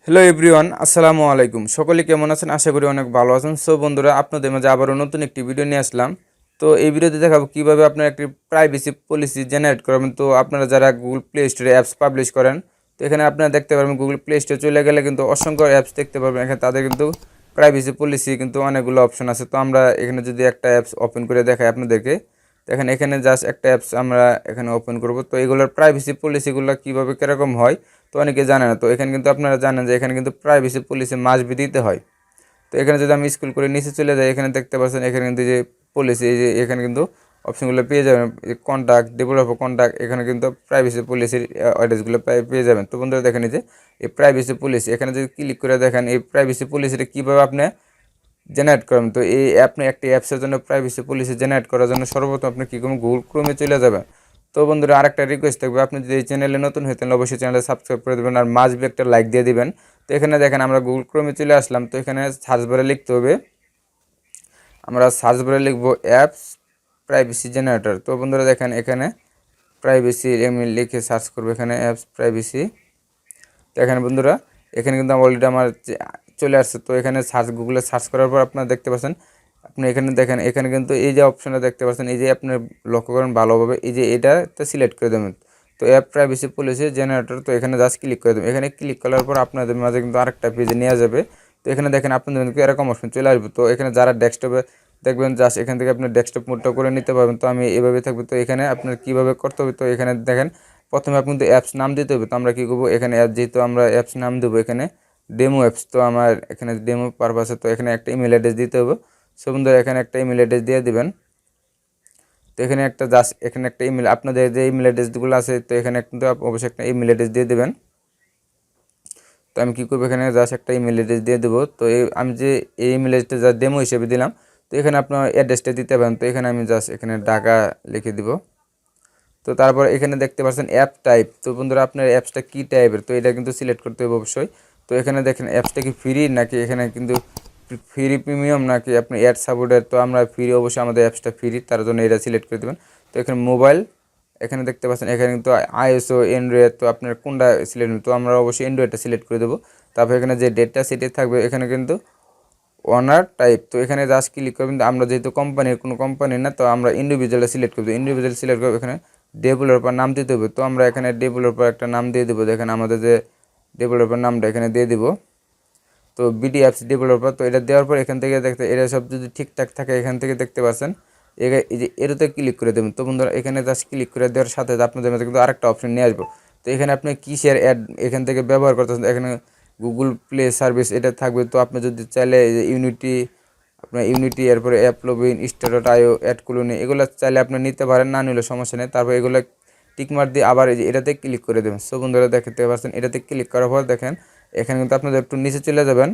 Hello everyone, আসসালামু আলাইকুম। সকলে কেমন আছেন? আশা করি অনেক ভালো আছেন। সো বন্ধুরা, আপনাদের মাঝে আবারও নতুন একটি ভিডিও নিয়ে আসলাম। তো এই ভিডিওতে দেখাবো কীভাবে আপনারা একটি প্রাইভেসি পলিসি জেনারেট করবেন। তো আপনারা যারা গুগল প্লে স্টোরে অ্যাপস পাবলিশ করেন, তো এখানে আপনারা দেখতে পারবেন গুগল প্লে স্টোরে চলে গেলে কিন্তু অসংখ্য অ্যাপস দেখতে পারবেন। এখানে তাদের কিন্তু প্রাইভেসি পলিসি কিন্তু অনেকগুলো অপশন আছে। তো আমরা এখানে যদি একটা অ্যাপস ওপেন করে দেখাই আপনাদেরকে, দেখেন এখানে জাস্ট একটা অ্যাপস আমরা এখানে ওপেন করব। তো এগুলোর প্রাইভেসি পলিসিগুলো কীভাবে কীরকম হয় তো অনেকে জানে না। তো এখানে কিন্তু আপনারা জানেন যে এখানে কিন্তু প্রাইভেসি পলিসি মাস্ট বি দিতে হয়। তো এখানে যদি আমি স্ক্রল করে নিচে চলে যাই, এখানে দেখতে পাচ্ছেন এখানে কিন্তু যে পলিসি, এই যে এখানে কিন্তু অপশনগুলো পেয়ে যাবেন। কন্ট্যাক্ট, ডেভেলপার কন্ট্যাক্ট, এখানে কিন্তু প্রাইভেসি পলিসির অ্যাড্রেসগুলো পেয়ে যাবেন। তো বন্ধুরা দেখেন এই যে এই প্রাইভেসি পলিসি, এখানে যদি ক্লিক করে দেখেন এই প্রাইভেসি পলিসিটা কীভাবে আপনি জেনারেট করবেন। তো এই আপনি একটি অ্যাপসের জন্য প্রাইভেসি পলিসি জেনারেট করার জন্য সর্বপ্রথম আপনি কী করবেন, গুগল ক্রোমে চলে যাবেন। তো বন্ধুরা, আরেকটা রিকোয়েস্ট থাকবে, আপনি যদি এই চ্যানেলে নতুন হতেন অবশ্যই চ্যানেলটা সাবস্ক্রাইব করে দেবেন আর মাস্ট বি একটা লাইক দিয়ে দিবেন। তো এখানে দেখেন আমরা গুগল ক্রোমে চলে আসলাম। তো এখানে সার্চ বারে লিখতে হবে, আমরা সার্চ বারে লিখব অ্যাপস প্রাইভেসি জেনারেটর। তো বন্ধুরা দেখেন এখানে প্রাইভেসি আমি লিখে সার্চ করবো, এখানে অ্যাপস প্রাইভেসি। তো এখানে বন্ধুরা এখানে কিন্তু অলরেডি আমার চলে আসছে। তো এখানে গুগলে সার্চ করার পর আপনারা দেখতে পাচ্ছেন, আপনি এখানে দেখেন এখানে কিন্তু এই যে অপশনটা দেখতে পাচ্ছেন, এই যে আপনি লক্ষ্য করেন ভালোভাবে, এই যে এটাতে সিলেক্ট করে দেবেন। তো অ্যাপ প্রাইভেসি পলিসি জেনারেটর, তো এখানে জাস্ট ক্লিক করে দেবেন। এখানে ক্লিক করার পর আপনাদের মাঝে কিন্তু আরেকটা পেজে নিয়ে যাবে। তো এখানে দেখেন আপনাদের কিন্তু এরকম অপশন চলে আসবে। তো এখানে যারা ডেস্কটপে দেখবেন জাস্ট এখান থেকে আপনি ডেস্কটপ মোডটা করে নিতে পারবেন। তো আমি এভাবে থাকবে। তো এখানে আপনার কীভাবে করতে হবে, তো এখানে দেখেন প্রথমে আপনি কিন্তু অ্যাপস নাম দিতে হবে। তো আমরা কী করবো, এখানে যেহেতু আমরা অ্যাপস নাম দেবো এখানে ডেমো অ্যাপস, তো আমার এখানে ডেমো পারপাসে তো এখানে একটা ইমেল অ্যাড্রেস দিতে হবে। সো বন্ধুরা এখানে একটা ইমেল অ্যাড্রেস দিয়ে দিবেন। তো এখানে একটা জাস্ট এখানে একটা ইমেল, আপনাদের যে ইমেল অ্যাড্রেসগুলো আছে তো এখানে কিন্তু অবশ্যই একটা ইমেল অ্যাড্রেস দিয়ে দেবেন। তো আমি কী করবো, এখানে জাস্ট একটা ইমেল অ্যাড্রেস দিয়ে দেবো। তো আমি যে এই ইমেল অ্যাড্রেসটা জাস্ট ডেমো হিসেবে দিলাম। তো এখানে আপনার অ্যাড্রেসটা দিতে পারেন। তো এখানে আমি জাস্ট এখানে ঢাকা লিখে দিব। তো তারপর এখানে দেখতে পাচ্ছেন অ্যাপ টাইপ। তো বন্ধুরা আপনার অ্যাপসটা কী টাইপের, তো এটা কিন্তু সিলেক্ট করতে হবে অবশ্যই। তো এখানে দেখেন অ্যাপসটা কি ফ্রি নাকি এখানে কিন্তু ফ্রি প্রিমিয়াম নাকি আপনি অ্যাড সাপোর্টেড। তো আমরা ফ্রি, অবশ্যই আমাদের অ্যাপসটা ফ্রি, তার জন্য এটা সিলেক্ট করে দেবেন। তো এখানে মোবাইল, এখানে দেখতে পাচ্ছেন এখানে কিন্তু আইএসও অ্যান্ড্রয়েড, তো আপনার কোনটা সিলেক্ট, তো আমরা অবশ্যই অ্যান্ড্রয়েডটা সিলেক্ট করে দেবো। তারপর এখানে যে ডেটটা সেটি থাকবে, এখানে কিন্তু ওনার টাইপ। তো এখানে জাস্ট ক্লিক করবেন। আমরা যেহেতু কোম্পানির কোনো কোম্পানি না, তো আমরা ইন্ডিভিজুয়ালটা সিলেক্ট করবো। ইন্ডিভিজুয়াল সিলেক্ট করবো, এখানে ডেভেলপার নাম দিতে হবে। তো আমরা এখানে ডেভেলপার একটা নাম দিয়ে দেবো। দেখেন আমাদের যে ডেভেলপার নামটা এখানে দিয়ে দিব, তো বিডি অ্যাপস ডেভেলপার। তো এটা দেওয়ার পর এখান থেকে দেখতে, এটা সব যদি ঠিকঠাক থাকে এখান থেকে দেখতে পাচ্ছেন এই যে এটাতে ক্লিক করে দেবেন। তো বন্ধুরা এখানে জাস্ট ক্লিক করে দেওয়ার সাথে আপনাদের মধ্যে কিন্তু আরেকটা অপশন নিয়ে আসবো। তো এখানে আপনি কিসের অ্যাড এখান থেকে ব্যবহার করতেছেন, এখানে গুগল প্লে সার্ভিস এটা থাকবে। তো আপনি যদি চাইলে ইউনিটি, আপনার ইউনিটি, এরপরে অ্যাপ্লোভিন, startapp, AdColony, এগুলো চাইলে আপনি নিতে পারেন, না নিলে সমস্যা নেই। তারপর এগুলো টিকমার্ক দিয়ে আবার এই যে এটাতে ক্লিক করে দেবেন। সো বন্ধুরা দেখতে পাচ্ছেন এটাতে ক্লিক করার পর দেখেন এখানে কিন্তু আপনাদের একটু নিচে চলে যাবেন,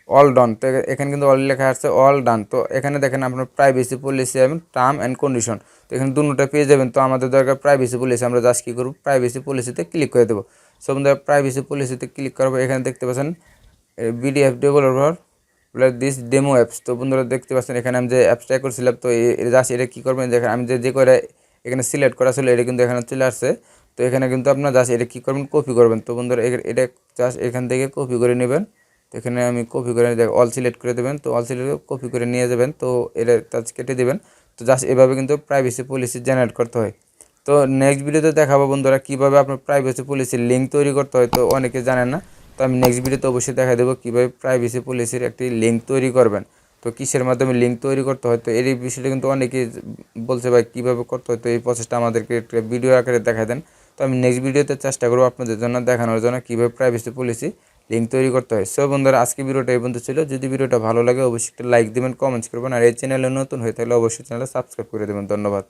অল ডান। তো এখানে কিন্তু অল লেখা আছে, অল ডান। তো এখানে দেখেন আপনার প্রাইভেসি পলিসি এবং টার্ম অ্যান্ড কন্ডিশন, তো এখানে দুটোটা পেয়ে যাবেন। তো আমাদের দরকার প্রাইভেসি পলিসি, আমরা জাস্ট কী করব, প্রাইভেসি পলিসিতে ক্লিক করে দেবো। সো বন্ধুরা প্রাইভেসি পলিসিতে ক্লিক করার পর এখানে দেখতে পাচ্ছেন BDF developer this demo apps. তো বন্ধুরা দেখতে পাচ্ছেন এখানে আমি যে অ্যাপসটা করছিলাম, তো জাস্ট এটা কী করবেন, দেখেন আমি যে করে এখানে সিলেক্ট করা ছিল এটা কিন্তু এখানে চলে আসছে। তো এখানে কিন্তু আপনার জাস্ট এটা কী করবেন, কপি করবেন। তো বন্ধুরা এটা জাস্ট এখান থেকে কপি করে নেবেন। তো এখানে আমি কপি করে অল সিলেক্ট করে দেবেন। তো অল সিলেক্ট কপি করে নিয়ে যাবেন। তো এটা টাচ কেটে দেবেন। তো জাস্ট এভাবে কিন্তু প্রাইভেসি পলিসি জেনারেট করতে হয়। তো নেক্সট ভিডিওতে দেখাবো বন্ধুরা কীভাবে আপনার প্রাইভেসি পলিসির লিঙ্ক তৈরি করতে হয়। তো অনেকে জানেন না, তো আমি নেক্সট ভিডিওতে অবশ্যই দেখা দেবো কীভাবে প্রাইভেসি পলিসির একটি লিঙ্ক তৈরি করবেন, তো কিসের মাধ্যমে লিঙ্ক তৈরি করতে হয়। তো এই বিষয়টা কিন্তু অনেকেই বলছে ভাই কীভাবে করতে হয়, তো এই প্রসেসটা আমাদেরকে একটা ভিডিও আকারে দেখা দেন। তো আমি নেক্সট ভিডিওতে চেষ্টা করবো আপনাদের জন্য দেখানোর জন্য কীভাবে প্রাইভেসি পলিসি লিঙ্ক তৈরি করতে হয়। সো বন্ধুরা আজকে ভিডিওটা এই পর্যন্ত ছিল। যদি ভিডিওটা ভালো লাগে অবশ্যই একটা লাইক দেবেন, কমেন্টস করবেন, আর এই চ্যানেলে নতুন হয়ে থাকলে অবশ্যই চ্যানেলে সাবস্ক্রাইব করে দেবেন। ধন্যবাদ।